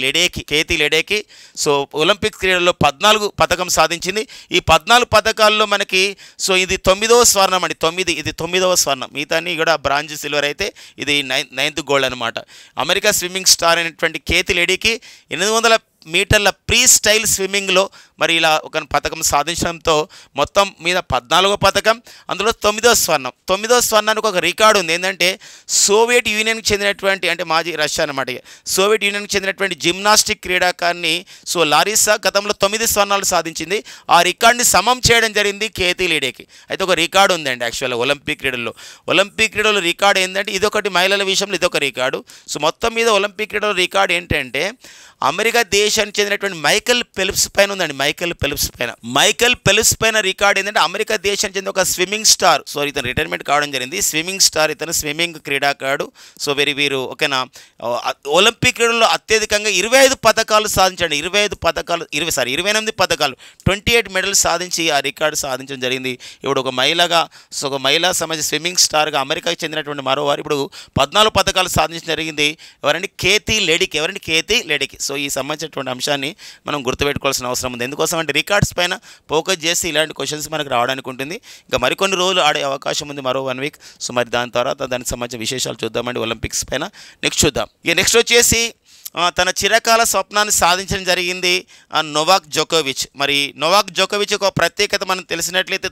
లెడేకి సో ఒలింపిక్ క్రీడల్లో 14 పథకం సాధించింది. ఈ 14 పథకాల్లో మనకి సో ఇది 9వ స్వర్ణం అండి. ఇది 9వ స్వర్ణం. మిగతాన్ని కూడా బ్రాంజ్, సిల్వర్ అయితే ఇది 9th గోల్డ్ అనమాట. అమెరికా స్విమ్మింగ్ స్టార్ అయినటువంటి కేతీ లెడేకి 800 మీటర్ల ప్రీ స్టైల్ స్విమ్మింగ్లో మరి ఇలా ఒక పథకం సాధించడంతో మొత్తం మీద 14వ పథకం, అందులో 9వ స్వర్ణం. 9వ స్వర్ణానికి ఒక రికార్డు ఉంది. ఏంటంటే సోవియట్ యూనియన్కి చెందినటువంటి, అంటే మాజీ రష్యా అనమాట, సోవియట్ యూనియన్కి చెందినటువంటి జిమ్నాస్టిక్ క్రీడాకారిణి సో లారిసా గతంలో 9 స్వర్ణాలు సాధించింది. ఆ రికార్డుని సమం చేయడం జరిగింది కేతీ లెడేకి. అయితే ఒక రికార్డు ఉందండి యాక్చువల్గా ఒలింపిక్ క్రీడల్లో రికార్డు ఏంటంటే ఇదొకటి, మహిళల విషయంలో ఇదొక రికార్డు. సో మొత్తం మీద ఒలింపిక్ క్రీడల్లో రికార్డు ఏంటంటే అమెరికా దేశానికి చెందినటువంటి మైకల్ ఫెలిప్స్ పైన ఉందండి. మైకల్ ఫెలిప్స్ పైన రికార్డ్ ఏంటంటే అమెరికా దేశానికి చెందిన ఒక స్విమ్మింగ్ స్టార్, సో ఇతను రిటైర్మెంట్ కావడం జరిగింది. స్విమ్మింగ్ స్టార్, ఇతను స్విమ్మింగ్ క్రీడాకారుడు. సో వీరు ఓకేనా, ఒలింపిక్ క్రీడల్లో అత్యధికంగా 25 పథకాలు సాధించండి. 28 పథకాలు 28 మెడల్స్ సాధించి ఆ రికార్డు సాధించడం జరిగింది. ఇప్పుడు ఒక మహిళా సమాజ స్విమ్మింగ్ స్టార్గా అమెరికాకి చెందినటువంటి మరోవారు ఇప్పుడు 14 పథకాలు సాధించడం జరిగింది. ఎవరండి? కేతీ లెడేకి. సో ఈ సంబంధించినటువంటి అంశాన్ని మనం గుర్తుపెట్టుకోవాల్సిన అవసరం ఉంది. ఎందుకోసం అంటే రికార్డ్స్ పైన ఫోకస్ చేసి ఇలాంటి క్వశ్చన్స్ మనకు రావడానికి ఉంటుంది. ఇంకా మరికొన్ని రోజులు ఆడే అవకాశం ఉంది, మరో 1 వీక్. సో మరి దాని తర్వాత దానికి సంబంధించిన విశేషాలు చూద్దామండి ఒలింపిక్స్ పైన. నెక్స్ట్ చూద్దాం. ఇక నెక్స్ట్ వచ్చేసి తన చిరకాల స్వప్నాన్ని సాధించడం జరిగింది నోవాక్ జోకోవిచ్. మరి నోవాక్ జోకోవిచ్ ఒక ప్రత్యేకత మనకు తెలిసినట్లయితే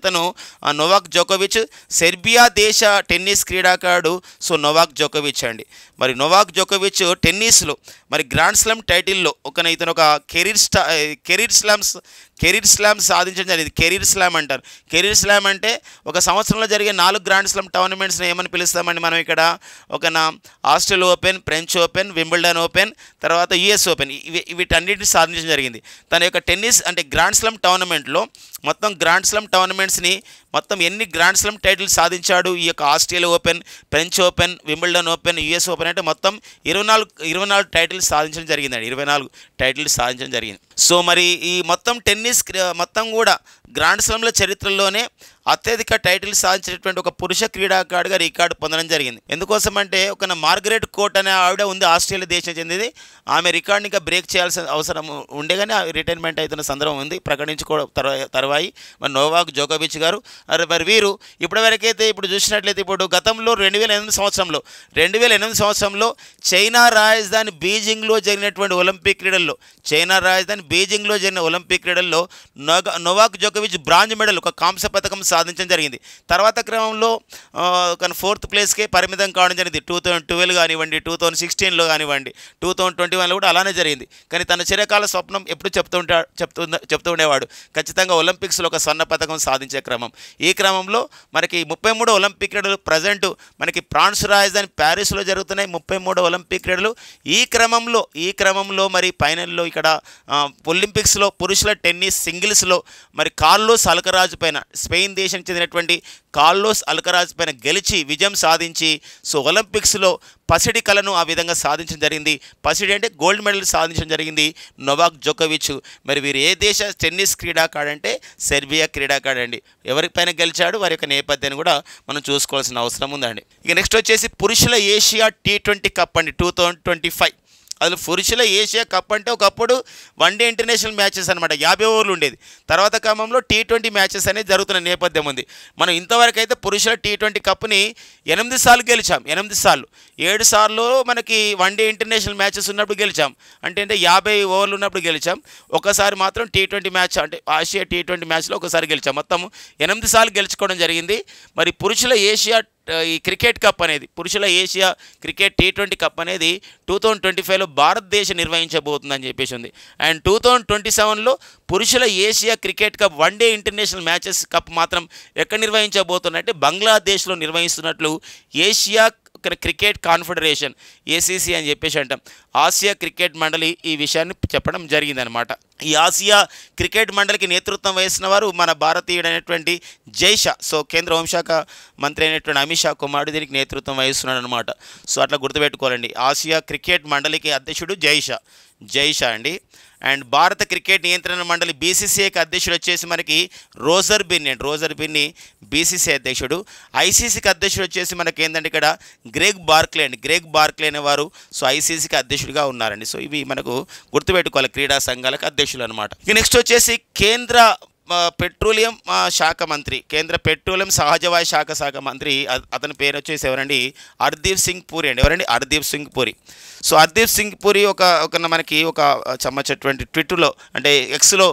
నోవాక్ జోకోవిచ్ సెర్బియా దేశ టెన్నిస్ క్రీడాకారుడు. సో నోవాక్ జోకోవిచ్ అండి. మరి నోవాక్ జోకోవిచ్ టెన్నిస్లో మరి గ్రాండ్ స్లామ్ టైటిల్లో ఇతను ఒక కెరీర్ స్లామ్ సాధించడం జరిగింది. కెరీర్ స్లామ్ అంటారు. కెరీర్ స్లామ్ అంటే ఒక సంవత్సరంలో జరిగే 4 గ్రాండ్ స్లామ్ టోర్నమెంట్స్ని ఏమని పిలుస్తామండి మనం ఇక్కడ? Australia open, French open, Wimbledon open, తర్వాత యుఎస్ ఓపెన్, వీటన్నిటిని సాధించడం జరిగింది. తన యొక్క టెన్నిస్ అంటే గ్రాండ్ స్లామ్ టోర్నమెంట్లో మొత్తం గ్రాండ్ స్లామ్ టోర్నమెంట్స్ని మొత్తం ఎన్ని గ్రాండ్ స్లామ్ టైటిల్స్ సాధించాడు ఈ యొక్క Australia open, French open, Wimbledon open, US open అంటే మొత్తం 24 టైటిల్స్ సాధించడం జరిగిందండి. 24 టైటిల్స్ సాధించడం జరిగింది. సో మరి ఈ మొత్తం టెన్నిస్ మొత్తం కూడా గ్రాండ్ స్లామ్ల చరిత్రలోనే అత్యధిక టైటిల్స్ సాధించినటువంటి ఒక పురుష క్రీడాకారుడిగా రికార్డు పొందడం జరిగింది. ఎందుకోసం అంటే మార్గరెట్ కోర్ట్ అనే ఆవిడ ఉంది, ఆస్ట్రేలియా దేశం చెందింది. ఆమె రికార్డుని ఇంకా బ్రేక్ చేయాల్సిన అవసరం ఉండే కానీ రిటైర్మెంట్ అవుతున్న సందర్భం ఉంది, ప్రకటించుకోవడం తర్వాయి మరి నోవాక్ జోకోవిచ్ గారు. మరి వీరు ఇప్పటివరకైతే ఇప్పుడు చూసినట్లయితే ఇప్పుడు గతంలో 2008 సంవత్సరంలో చైనా రాజధాని బీజింగ్లో జరిగినటువంటి ఒలింపిక్ క్రీడల్లో నోవాక్ జోకోవిచ్ బ్రాంజ్ మెడల్, ఒక కాంస్య పథకం సాధించడం జరిగింది. తర్వాత క్రమంలో 4th ప్లేస్కే పరిమితం కావడం జరిగింది. 2012 కానివ్వండి, 2016లో కానివ్వండి, 2021లో కూడా అలానే జరిగింది. కానీ తన చిరకాల స్వప్నం ఎప్పుడు చెప్తూ ఉండేవాడు ఖచ్చితంగా ఒలింపిక్స్లో ఒక స్వర్ణ పథకం సాధించే క్రమం. ఈ క్రమంలో మనకి 33 ఒలింపిక్ క్రీడలు ప్రజెంట్ మనకి ఫ్రాన్స్ రాజధాని ప్యారిస్లో జరుగుతున్నాయి. 33 ఒలింపిక్ క్రీడలు. ఈ క్రమంలో మరి ఫైనల్లో ఇక్కడ ఒలింపిక్స్లో పురుషుల టెన్నిస్ సింగిల్స్లో మరి కార్లోస్ అల్కరాజ్ పైన, స్పెయిన్ దేశానికి చెందినటువంటి కార్లోస్ అల్కరాజ్ పైన గెలిచి విజయం సాధించి సో ఒలింపిక్స్లో పసిడి కళను ఆ విధంగా సాధించడం జరిగింది. పసిడి అంటే గోల్డ్ మెడల్ సాధించడం జరిగింది నోవాక్ జోకోవిచ్. మరి వీరు ఏ దేశ టెన్నిస్ క్రీడాకారుడు అంటే సెర్బియా క్రీడాకారుడు అండి. ఎవరిపైన గెలిచాడు వారి యొక్క నేపథ్యాన్ని కూడా మనం చూసుకోవాల్సిన అవసరం ఉందండి. ఇక నెక్స్ట్ వచ్చేసి పురుషుల ఏషియా T20 కప్ అండి 2025. అసలు పురుషుల ఏషియా కప్ అంటే ఒకప్పుడు 1 డే ఇంటర్నేషనల్ మ్యాచెస్ అనమాట, 50 ఓవర్లు ఉండేది. తర్వాత క్రమంలో T20 మ్యాచెస్ అనేది జరుగుతున్న నేపథ్యం ఉంది. మనం ఇంతవరకు అయితే పురుషుల T20 కప్ని 8 సార్లు గెలిచాం. 8 సార్లు, 7 సార్లు మనకి 1 డే ఇంటర్నేషనల్ మ్యాచెస్ ఉన్నప్పుడు గెలిచాం. అంటే 50 ఓవర్లు ఉన్నప్పుడు గెలిచాం. ఒకసారి మాత్రం T20 మ్యాచ్ అంటే ఆసియా T20 మ్యాచ్లో ఒకసారి గెలిచాం. మొత్తం 8 సార్లు గెలుచుకోవడం జరిగింది. మరి పురుషుల ఏషియా ఈ క్రికెట్ కప్ అనేది పురుషుల ఏషియా క్రికెట్ T20 కప్ అనేది 2025లో భారతదేశం నిర్వహించబోతుందని చెప్పేసి ఉంది. అండ్ 2027లో పురుషుల Asia cricket cup one day international matches cup మాత్రం ఎక్కడ నిర్వహించబోతున్నట్టే బంగ్లాదేశ్లో నిర్వహిస్తున్నట్లు ఏషియా క్రికెట్ కాన్ఫెడరేషన్ ACC అని చెప్పేసి అంటాం, ఆసియా క్రికెట్ మండలి ఈ విషయాన్ని చెప్పడం జరిగిందనమాట. ఈ ఆసియా క్రికెట్ మండలికి నేతృత్వం వహిస్తున్న వారు మన భారతీయుడైనటువంటి జైషా. సో కేంద్ర హోంశాఖ మంత్రి అయినటువంటి అమిత్ షా కుమారుడు దీనికి నేతృత్వం వహిస్తున్నాడు అనమాట. సో అట్లా గుర్తుపెట్టుకోవాలండి, ఆసియా క్రికెట్ మండలికి అధ్యక్షుడు జైషా అండి. అండ్ భారత క్రికెట్ నియంత్రణ మండలి BCCIకి అధ్యక్షుడు వచ్చేసి మనకి రోజర్ బిన్ని BCCI అధ్యక్షుడు. ICCకి అధ్యక్షుడు వచ్చేసి మనకి ఏంటంటే ఇక్కడ గ్రెగ్ బార్క్లే అనేవారు సో ICCకి అధ్యక్షుడిగా ఉన్నారండి. సో ఇవి మనకు గుర్తుపెట్టుకోవాలి క్రీడా సంఘాలకు అధ్యక్షులు అనమాట. నెక్స్ట్ వచ్చేసి కేంద్ర పెట్రోలియం శాఖ మంత్రి, కేంద్ర పెట్రోలియం సహజవాయు శాఖ మంత్రి, అతని పేరు వచ్చేసి ఎవరండి, హర్దీప్ సింగ్ పూరి అండి. ఎవరండి, హర్దీప్ సింగ్ పూరి. సో హర్దీప్ సింగ్ పూరి మనకి ఒక సంబంధించినటువంటి ట్విట్టర్లో అంటే Xలో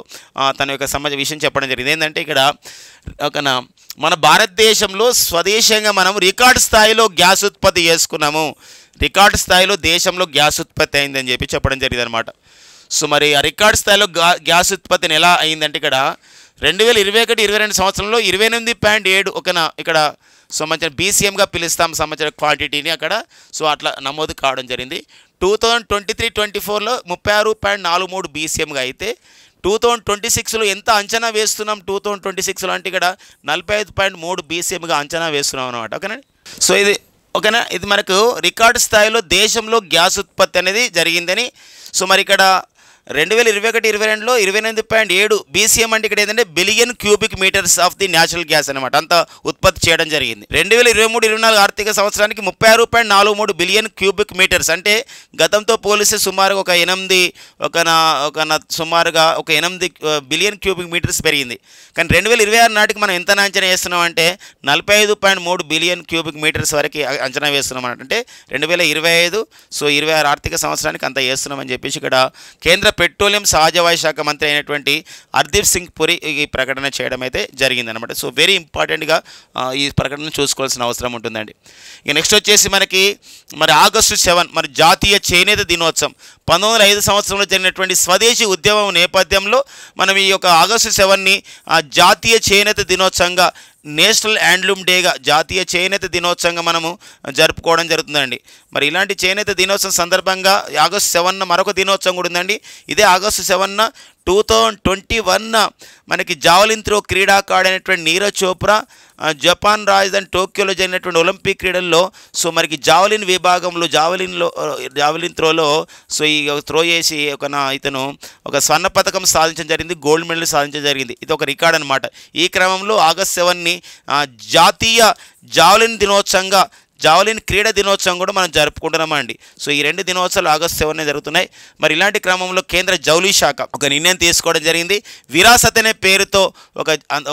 తన యొక్క సంబంధించిన విషయం చెప్పడం జరిగింది. ఏంటంటే ఇక్కడ మన భారతదేశంలో స్వదేశంగా మనం రికార్డు స్థాయిలో గ్యాస్ ఉత్పత్తి చేసుకున్నాము, రికార్డు స్థాయిలో దేశంలో గ్యాస్ ఉత్పత్తి అయిందని చెప్పడం జరిగింది అనమాట. సో మరి ఆ రికార్డు స్థాయిలో గ్యాస్ ఉత్పత్తిని ఎలా అయిందంటే ఇక్కడ 2021-22 సంవత్సరంలో 28.7 ఇక్కడ సంబంధించిన BCMగా పిలుస్తాం సంబంధించిన క్వాంటిటీని అక్కడ సో అట్లా నమోదు కావడం జరిగింది. 2023-24లో 36.43 BCMగా అయితే 2026లో ఎంత అంచనా వేస్తున్నాం, 2026లో అంటే ఇక్కడ 45.3 BCMగా అంచనా వేస్తున్నాం అనమాట. ఓకేనా, సో ఇది ఓకేనా, ఇది మనకు రికార్డు స్థాయిలో దేశంలో గ్యాస్ ఉత్పత్తి అనేది జరిగిందని. సో మరి ఇక్కడ 2021-22లో 28.7 BCM అంటే ఇక్కడ ఏంటంటే billion cubic metres of the natural gas అనమాట, అంత ఉత్పత్తి చేయడం జరిగింది. 2023-24 ఆర్థిక సంవత్సరానికి 36.43 బిలియన్ క్యూబిక్ మీటర్స్ అంటే గతంతో పోలిస్తే సుమారుగా సుమారుగా ఒక 8 బిలియన్ క్యూబిక్ మీటర్స్ పెరిగింది. కానీ 2026 నాటికి మనం ఎంత అంచనా వేస్తున్నాం అంటే 45.3 బిలియన్ క్యూబిక్ మీటర్స్ వరకు అంచనా వేస్తున్నాం అన్నట్టు. అంటే 2025 సో 26 ఆర్థిక సంవత్సరానికి అంత వేస్తున్నామని చెప్పేసి ఇక్కడ కేంద్ర పెట్రోలియం సహజవాయు శాఖ మంత్రి అయినటువంటి హర్దీప్ సింగ్ పూరి ఈ ప్రకటన చేయడం అయితే జరిగిందనమాట. సో వెరీ ఇంపార్టెంట్గా ఈ ప్రకటన చూసుకోవాల్సిన అవసరం ఉంటుందండి. ఇక నెక్స్ట్ వచ్చేసి మరి ఆగస్టు 7 మరి జాతీయ చేనేత దినోత్సవం 1905 సంవత్సరంలో జరిగినటువంటి స్వదేశీ ఉద్యమం నేపథ్యంలో మనం ఈ యొక్క ఆగస్టు 7ని జాతీయ చేనేత దినోత్సవంగా, నేషనల్ హ్యాండ్లూమ్ డేగా, జాతీయ చేనేత దినోత్సవంగా మనము జరుపుకోవడం జరుగుతుందండి. మరి ఇలాంటి చేనేత దినోత్సవం సందర్భంగా ఆగస్టు 7న మరొక దినోత్సవం కూడా ఉందండి. ఇదే ఆగస్టు 7న 2021 మనకి జావలిన్ త్రో క్రీడాకారుడైనటువంటి నీరజ్ చోప్రా జపాన్ రాజధాని టోక్యోలో జరిగినటువంటి ఒలింపిక్ క్రీడల్లో సో మనకి జావలిన్ విభాగంలో జావలిన్ త్రోలో సో ఈ త్రో చేసి ఇతను ఒక స్వర్ణ పథకం సాధించడం జరిగింది, గోల్డ్ మెడల్ సాధించడం జరిగింది. ఇది ఒక రికార్డ్ అనమాట. ఈ క్రమంలో ఆగస్టు 7ని జాతీయ జావలిన్ దినోత్సవంగా, జావలిన్ క్రీడా దినోత్సవం కూడా మనం జరుపుకుంటున్నామండి. సో ఈ 2 దినోత్సవాలు ఆగస్టు 7నే జరుగుతున్నాయి. మరి ఇలాంటి క్రమంలో కేంద్ర జౌళి శాఖ ఒక నిర్ణయం తీసుకోవడం జరిగింది. విరాసత్ అనే పేరుతో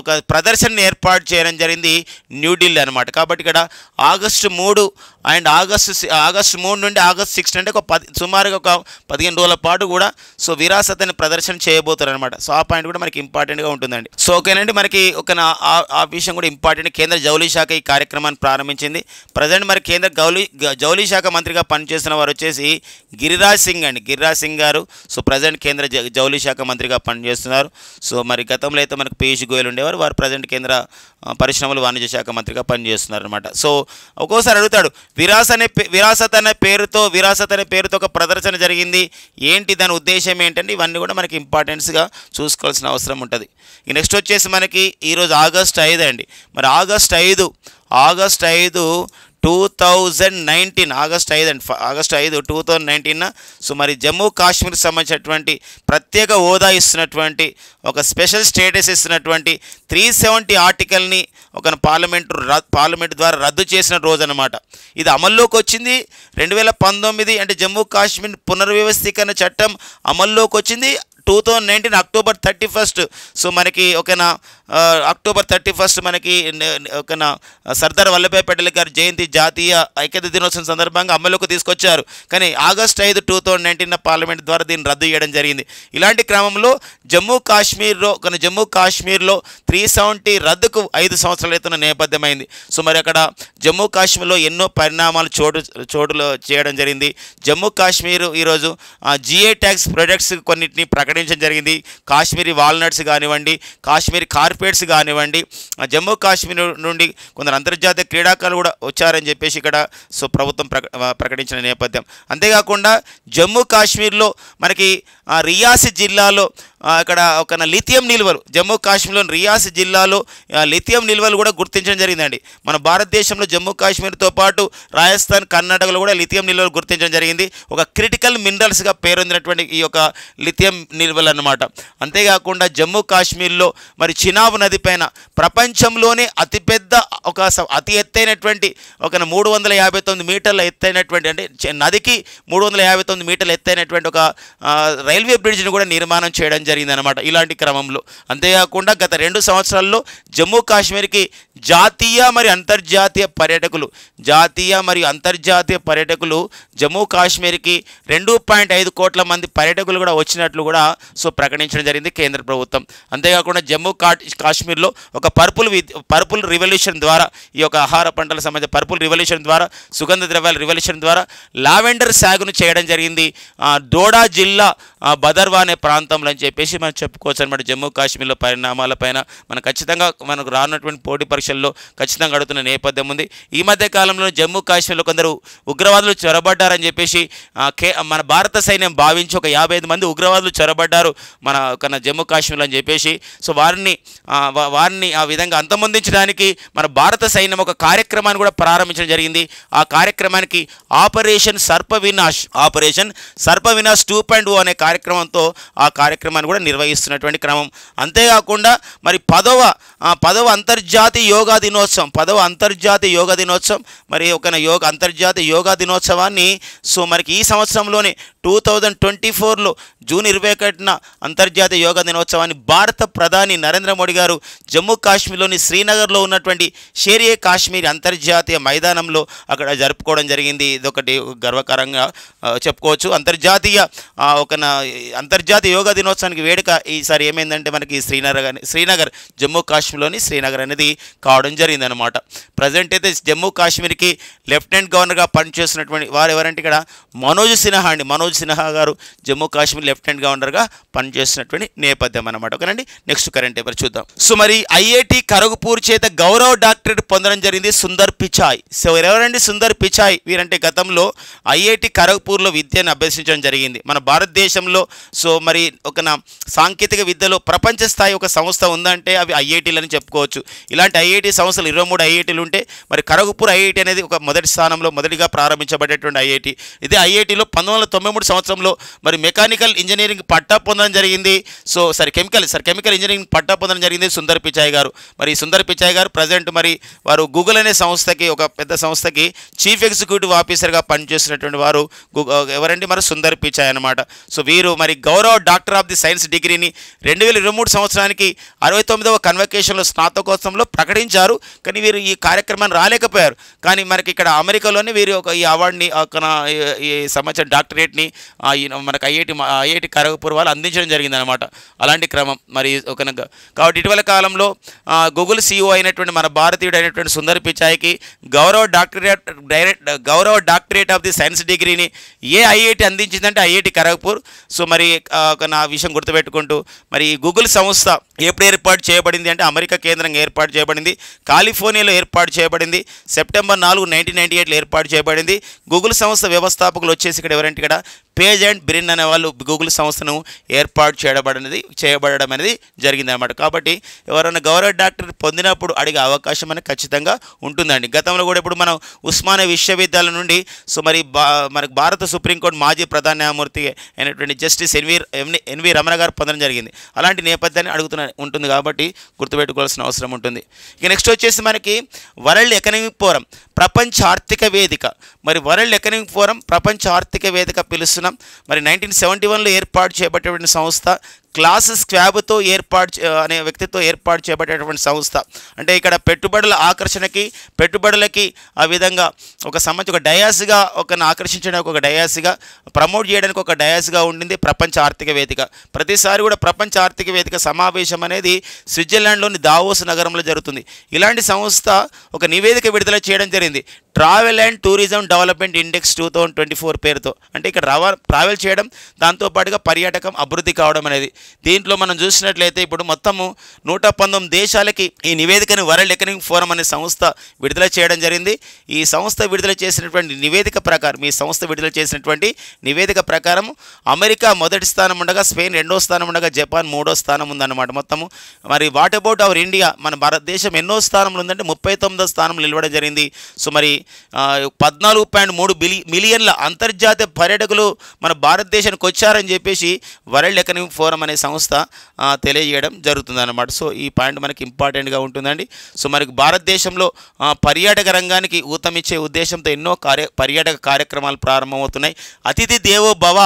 ఒక ప్రదర్శనని ఏర్పాటు చేయడం జరిగింది న్యూఢిల్లీ అనమాట. కాబట్టి ఇక్కడ ఆగస్టు 3 అండ్ ఆగస్టు 3 నుండి ఆగస్టు 6 అంటే సుమారుగా ఒక 15 రోజుల పాటు కూడా సో విరాసత్ అనే ప్రదర్శన చేయబోతారు అనమాట. సో ఆ పాయింట్ కూడా మనకి ఇంపార్టెంట్గా ఉంటుందండి. సో ఓకేనండి, మనకి ఆ విషయం కూడా ఇంపార్టెంట్. కేంద్ర జౌళి శాఖ ఈ కార్యక్రమాన్ని ప్రారంభించింది. ప్రజెంట్ మరి కేంద్ర జౌళి శాఖ మంత్రిగా పనిచేస్తున్న వారు వచ్చేసి గిరిరాజ్ సింగ్ గారు. సో ప్రజెంట్ కేంద్ర జౌళి శాఖ మంత్రిగా పనిచేస్తున్నారు. సో మరి గతంలో అయితే మనకు పీయూష్ గోయల్ ఉండేవారు, వారు ప్రజెంట్ కేంద్ర పరిశ్రమలు వాణిజ్య శాఖ మంత్రిగా పనిచేస్తున్నారు అనమాట. సో ఒక్కోసారి అడుగుతాడు విరాసత్ అనే పేరుతో ఒక ప్రదర్శన జరిగింది, ఏంటి దాని ఉద్దేశం ఏంటంటే ఇవన్నీ కూడా మనకి ఇంపార్టెన్స్గా చూసుకోవాల్సిన అవసరం ఉంటుంది. నెక్స్ట్ వచ్చేసి మనకి ఈరోజు ఆగస్టు 5 అండి. మరి ఆగస్టు 5 2019 ఆగస్టు 5 2019 సో మరి జమ్మూ కాశ్మీర్కి సంబంధించినటువంటి ప్రత్యేక హోదా ఇస్తున్నటువంటి ఒక స్పెషల్ స్టేటస్ ఇస్తున్నటువంటి 370 ఆర్టికల్ని ఒక పార్లమెంట్ ద్వారా రద్దు చేసిన రోజు అనమాట. ఇది అమల్లోకి వచ్చింది 2019 అంటే జమ్మూ కాశ్మీర్ పునర్వ్యవస్థీకరణ చట్టం అమల్లోకి వచ్చింది 2019 అక్టోబర్ 31. సో మనకి ఓకేనా అక్టోబర్ 31 మనకి ఓకేనా సర్దార్ వల్లభాయ్ పటేల్ గారి జయంతి జాతీయ ఐక్యత దినోత్సవం సందర్భంగా అమలులోకి తీసుకొచ్చారు. కానీ ఆగస్టు 5, 2019 పార్లమెంట్ ద్వారా దీన్ని రద్దు చేయడం జరిగింది. ఇలాంటి క్రమంలో జమ్మూ కాశ్మీర్లో 370 రద్దుకు 5 సంవత్సరాలు అవుతున్న నేపథ్యమైంది. సో మరి అక్కడ జమ్మూ కాశ్మీర్లో ఎన్నో పరిణామాలు చోటులో చేయడం జరిగింది. జమ్మూ కాశ్మీర్ ఈరోజు జిఐ ట్యాక్స్ ప్రొడక్ట్స్ కొన్నిటిని ప్రకటించడం జరిగింది. కాశ్మీరీ వాల్నట్స్ కానివ్వండి, కాశ్మీరీ కార్పెట్స్ కానివ్వండి, జమ్మూ కాశ్మీర్ నుండి కొందరు అంతర్జాతీయ క్రీడాకారులు కూడా వచ్చారని చెప్పేసి ఇక్కడ సో ప్రభుత్వం ప్రకటించిన నేపథ్యం. అంతేకాకుండా జమ్మూ కాశ్మీర్లో మనకి రియాసి జిల్లాలో ఇక్కడ ఒక లిథియం నిల్వలు, జమ్మూ కాశ్మీర్లోని రియాసి జిల్లాలో లిథియం నిల్వలు కూడా గుర్తించడం జరిగిందండి. మన భారతదేశంలో జమ్మూ కాశ్మీర్తో పాటు రాజస్థాన్, కర్ణాటకలో కూడా లిథియం నిల్వలు గుర్తించడం జరిగింది. ఒక క్రిటికల్ మినరల్స్గా పేరొందినటువంటి ఈ యొక్క లిథియం నిల్వలు అన్నమాట. అంతేకాకుండా జమ్మూ కాశ్మీర్లో మరి చినాబ్ నది పైన ప్రపంచంలోనే అతిపెద్ద అతి ఎత్తైనటువంటి 359 మీటర్ల ఎత్తైనటువంటి, అంటే నదికి 359 మీటర్ల ఎత్తైనటువంటి ఒక రైల్వే బ్రిడ్జ్ని కూడా నిర్మాణం చేయడం జరిగిందనమాట ఇలాంటి క్రమంలో. అంతేకాకుండా గత 2 సంవత్సరాల్లో జమ్మూ కాశ్మీర్కి జాతీయ మరియు అంతర్జాతీయ పర్యాటకులు జమ్మూ కాశ్మీర్కి 2.5 కోట్ల మంది పర్యాటకులు కూడా వచ్చినట్లు కూడా సో ప్రకటించడం జరిగింది కేంద్ర ప్రభుత్వం. అంతేకాకుండా జమ్మూ కాశ్మీర్లో ఒక పర్పుల్ రివల్యూషన్ ద్వారా, ఈ యొక్క ఆహార పంటల సంబంధించిన పర్పుల్ రివల్యూషన్ ద్వారా, సుగంధ ద్రవ్యాల రివల్యూషన్ ద్వారా లావెండర్ సాగును చేయడం జరిగింది డోడా జిల్లా బదర్వా అనే ప్రాంతంలో అని చెప్పేసి మనం చెప్పుకోవచ్చు అనమాట. జమ్మూ కాశ్మీర్లో పరిణామాలపైన మనకు రానున్నటువంటి పోటీ పరీక్షల్లో ఖచ్చితంగా అడుగుతున్న నేపథ్యం ఉంది. ఈ మధ్య కాలంలో జమ్మూ కాశ్మీర్లో కొందరు ఉగ్రవాదులు చొరబడ్డారని చెప్పేసి మన భారత సైన్యం భావించి ఒక 55 మంది ఉగ్రవాదులు చొరబడ్డారు మన జమ్మూ కాశ్మీర్లో అని చెప్పేసి సో వారిని ఆ విధంగా అంతమొందించడానికి మన భారత సైన్యం ఒక కార్యక్రమాన్ని కూడా ప్రారంభించడం జరిగింది. ఆ కార్యక్రమానికి ఆపరేషన్ సర్పవినాష్ 2.0 అనే కార్యక్రమంతో ఆ కార్యక్రమాన్ని కూడా నిర్వహిస్తున్నటువంటి క్రమం. అంతేకాకుండా మరి 10వ అంతర్జాతీయ యోగా దినోత్సవం మరి ఒక అంతర్జాతీయ యోగా దినోత్సవాన్ని సో మనకి ఈ సంవత్సరంలోనే 2024లో జూన్ 21న అంతర్జాతీయ యోగా దినోత్సవాన్ని భారత ప్రధాని నరేంద్ర మోడీ గారు జమ్మూ కాశ్మీర్లోని శ్రీనగర్లో ఉన్నటువంటి షేర్-ఏ కాశ్మీర్ అంతర్జాతీయ మైదానంలో అక్కడ జరుపుకోవడం జరిగింది. ఇదొకటి గర్వకారంగా చెప్పుకోవచ్చు. అంతర్జాతీయ యోగా దినోత్సవానికి వేడుక ఈసారి ఏమైందంటే మనకి శ్రీనగర్ జమ్మూ కాశ్మీర్లోని శ్రీనగర్ అనేది కావడం జరిగిందనమాట. ప్రజెంట్ అయితే జమ్మూ కాశ్మీర్కి లెఫ్టినెంట్ గవర్నర్గా పనిచేస్తున్నటువంటి వారు ఎవరంటే ఇక్కడ మనోజ్ సిన్హా గారు జమ్మూ కాశ్మీర్ లెఫ్టినెంట్ గవర్నర్గా పనిచేస్తున్నటువంటి నేపథ్యం అనమాట. ఓకేనండి, నెక్స్ట్ కరెంట్ పేపర్ చూద్దాం. సో మరి ఐఐటి ఖరగ్పూర్ చేత గౌరవ డాక్టరేట్ పొందడం జరిగింది సుందర్ పిచాయ్. సో ఎవరండి సుందర్ పిచాయ్? వీరంటే గతంలో ఐఐటి ఖరగ్పూర్లో విద్యను అభ్యసించడం జరిగింది. మన భారతదేశంలో సో మరి సాంకేతిక విద్యలో ప్రపంచ స్థాయి ఒక సంస్థ ఉందంటే అవి ఐఐటీలు అని చెప్పుకోవచ్చు. ఇలాంటి ఐఐటి సంస్థలు 23 ఐఐటీలు ఉంటే మరి ఖరగ్పూర్ ఐఐటి అనేది ఒక మొదటి స్థానంలో మొదటిగా ప్రారంభించబడేటువంటి ఐఐటి. ఇదే ఐఐటిలో 1993 సంవత్సరంలో మరి మెకానికల్ ఇంజనీరింగ్ పట్టా పొందడం జరిగింది. కెమికల్ ఇంజనీరింగ్ పట్టా పొందడం జరిగింది సుందర్ పిచాయ్ గారు. మరి సుందర్ పిచాయ్ గారు ప్రజెంట్ మరి వారు గూగుల్ అనే సంస్థకి, ఒక పెద్ద సంస్థకి చీఫ్ ఎగ్జిక్యూటివ్ ఆఫీసర్గా పనిచేస్తున్నటువంటి వారు ఎవరండి మరి సుందర్ పిచాయ్ అనమాట. సో వీరు మరి గౌరవ డాక్టర్ ఆఫ్ ది సైన్స్ డిగ్రీని 2023 సంవత్సరానికి 69వ కన్వకేషన్లో స్నాతకోత్సవంలో ప్రకటించారు. కానీ వీరు ఈ కార్యక్రమాన్ని రాలేకపోయారు. కానీ మనకి ఇక్కడ అమెరికాలోనే వీరు ఈ అవార్డుని ఈ సంవత్సరం డాక్టరేట్ని మనకు ఐఐటి ఖరగ్పూర్ వాళ్ళు అందించడం జరిగిందనమాట. అలాంటి క్రమం మరి కాబట్టి ఇటీవల కాలంలో గూగుల్ CEO అయినటువంటి మన భారతీయుడు అయినటువంటి సుందర్ పిచాయ్కి గౌరవ డాక్టరేట్ ఆఫ్ ది సైన్స్ డిగ్రీని ఏ ఐఐటి అందించిందంటే ఐఐటి ఖరగ్పూర్. సో మరి నా విషయం గుర్తుపెట్టుకుంటూ మరి గూగుల్ సంస్థ ఎప్పుడు ఏర్పాటు చేయబడింది అంటే అమెరికా కేంద్రంగా ఏర్పాటు చేయబడింది. కాలిఫోర్నియాలో ఏర్పాటు చేయబడింది. సెప్టెంబర్ 4, 1998లో ఏర్పాటు చేయబడింది. గూగుల్ సంస్థ వ్యవస్థాపకులు వచ్చేసి ఇక్కడ ఎవరంటే ఇక్కడ పేజ్ అండ్ బ్రిన్ అనే వాళ్ళు గూగుల్ సంస్థను ఏర్పాటు చేయబడడం అనేది జరిగిందన్నమాట. కాబట్టి ఎవరైనా గౌరవ డాక్టర్ పొందినప్పుడు అడిగే అవకాశం అనేది ఖచ్చితంగా ఉంటుందండి. గతంలో కూడా ఇప్పుడు మనం ఉస్మానియా విశ్వవిద్యాలయం నుండి సో మరి మనకు భారత సుప్రీంకోర్టు మాజీ ప్రధాన న్యాయమూర్తి అయినటువంటి జస్టిస్ ఎన్వి రమణ గారు పొందడం జరిగింది. అలాంటి నేపథ్యాన్ని ఉంటుంది కాబట్టి గుర్తుపెట్టుకోవాల్సిన అవసరం ఉంటుంది. ఇక నెక్స్ట్ వచ్చేసి మనకి వరల్డ్ ఎకనామిక్ ఫోరం ప్రపంచ ఆర్థిక వేదిక, మరి వరల్డ్ ఎకనామిక్ ఫోరం ప్రపంచ ఆర్థిక వేదిక పిలుస్తున్నాం. మరి 1971లో ఏర్పాటు చేయబడినటువంటి సంస్థ, క్లాస్ స్క్వాబ్తో అనే వ్యక్తితో ఏర్పాటు చేయబడేటువంటి సంస్థ. అంటే ఇక్కడ పెట్టుబడుల ఆకర్షణకి, పెట్టుబడులకి ఆ విధంగా ఒక సంబంధించి ఒక డయాస్గా ఆకర్షించడానికి ఒక డయాస్గా, ప్రమోట్ చేయడానికి ఒక డయాస్గా ఉండింది ప్రపంచ ఆర్థిక వేదిక. ప్రతిసారి కూడా ప్రపంచ ఆర్థిక వేదిక సమావేశం అనేది స్విట్జర్లాండ్లోని దావోస్ నగరంలో జరుగుతుంది. ఇలాంటి సంస్థ ఒక నివేదిక విడుదల చేయడం జరిగింది, travel and tourism development index 2024 పేరుతో. అంటే ఇక్కడ ట్రావెల్ చేయడం, దాంతోపాటుగా పర్యాటకం అభివృద్ధి కావడం అనేది. దీంట్లో మనం చూసినట్లయితే ఇప్పుడు మొత్తము 119 దేశాలకి ఈ నివేదికను వరల్డ్ ఎకనామిక్ ఫోరం అనే సంస్థ విడుదల చేయడం జరిగింది. ఈ సంస్థ విడుదల చేసినటువంటి నివేదిక ప్రకారం అమెరికా మొదటి స్థానం ఉండగా, స్పెయిన్ రెండో స్థానం ఉండగా, జపాన్ మూడో స్థానం ఉందన్నమాట మొత్తము. మరి వాట్ అబౌట్ అవర్ ఇండియా, మన భారతదేశం ఎన్నో స్థానంలో ఉందంటే 39వ స్థానం నిలవడం జరిగింది. సో మరి 14.3 మిలియన్ల అంతర్జాతీయ పర్యాటకులు మన భారతదేశానికి వచ్చారని చెప్పేసి వరల్డ్ ఎకనామిక్ ఫోరం అనే సంస్థ తెలియజేయడం జరుగుతుందన్నమాట. సో ఈ పాయింట్ మనకి ఇంపార్టెంట్గా ఉంటుందండి. సో మనకి భారతదేశంలో పర్యాటక రంగానికి ఊతమిచ్చే ఉద్దేశంతో ఎన్నో పర్యాటక కార్యక్రమాలు ప్రారంభమవుతున్నాయి. అతిథి దేవో భవ,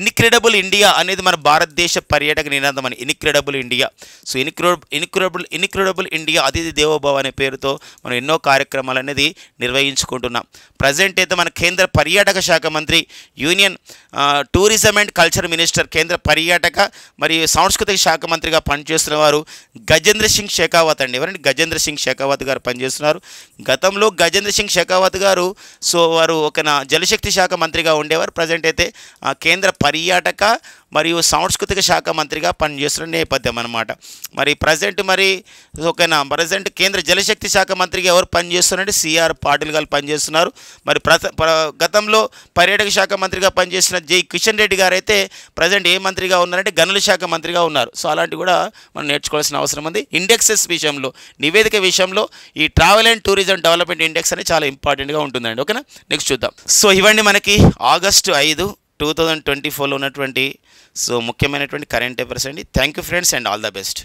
ఇన్క్రెడిబుల్ ఇండియా అనేది మన భారతదేశ పర్యాటక నినాదం అని. Incredible India, so incredible India అతిథి దేవో భవ అనే పేరుతో మనం ఎన్నో కార్యక్రమాలు అనేది నిర్వహించుకుంటున్నాం. ప్రజెంట్ అయితే మన కేంద్ర పర్యాటక శాఖ మంత్రి, union tourism and culture minister, కేంద్ర పర్యాటక మరియు సాంస్కృతిక శాఖ మంత్రిగా పనిచేస్తున్న వారు గజేంద్ర సింగ్ షెకావత్ అండి. ఎవరండి? గజేంద్ర సింగ్ షెకావత్ గారు పనిచేస్తున్నారు. గతంలో గజేంద్ర సింగ్ షెకావత్ గారు వారు ఒక జలశక్తి శాఖ మంత్రిగా ఉండేవారు. ప్రజెంట్ అయితే కేంద్ర పర్యాటక మరియు సాంస్కృతిక శాఖ మంత్రిగా పనిచేస్తున్న నేపథ్యం అన్నమాట. మరి ప్రజెంట్ కేంద్ర జలశక్తి శాఖ మంత్రిగా ఎవరు పనిచేస్తున్నారంటే సిఆర్ పాటిల్ గారు పనిచేస్తున్నారు. మరి గతంలో పర్యాటక శాఖ మంత్రిగా పనిచేసిన జై కిషన్ రెడ్డి గారు అయితే ప్రజెంట్ ఏ మంత్రిగా ఉన్నారంటే గనుల శాఖ మంత్రిగా ఉన్నారు. సో అలాంటివి కూడా మనం నేర్చుకోవాల్సిన అవసరం ఉంది. ఇండెక్సెస్ విషయంలో, నివేదిక విషయంలో ఈ travel and tourism development index అనేది చాలా ఇంపార్టెంట్గా ఉంటుందండి. ఓకేనా, నెక్స్ట్ చూద్దాం. సో ఇవన్నీ మనకి ఆగస్టు 5, 2024లో ఉన్నటువంటి ముఖ్యమైనటువంటి కరెంట్ అఫైర్స్ అండి. Thank you friends and all the best.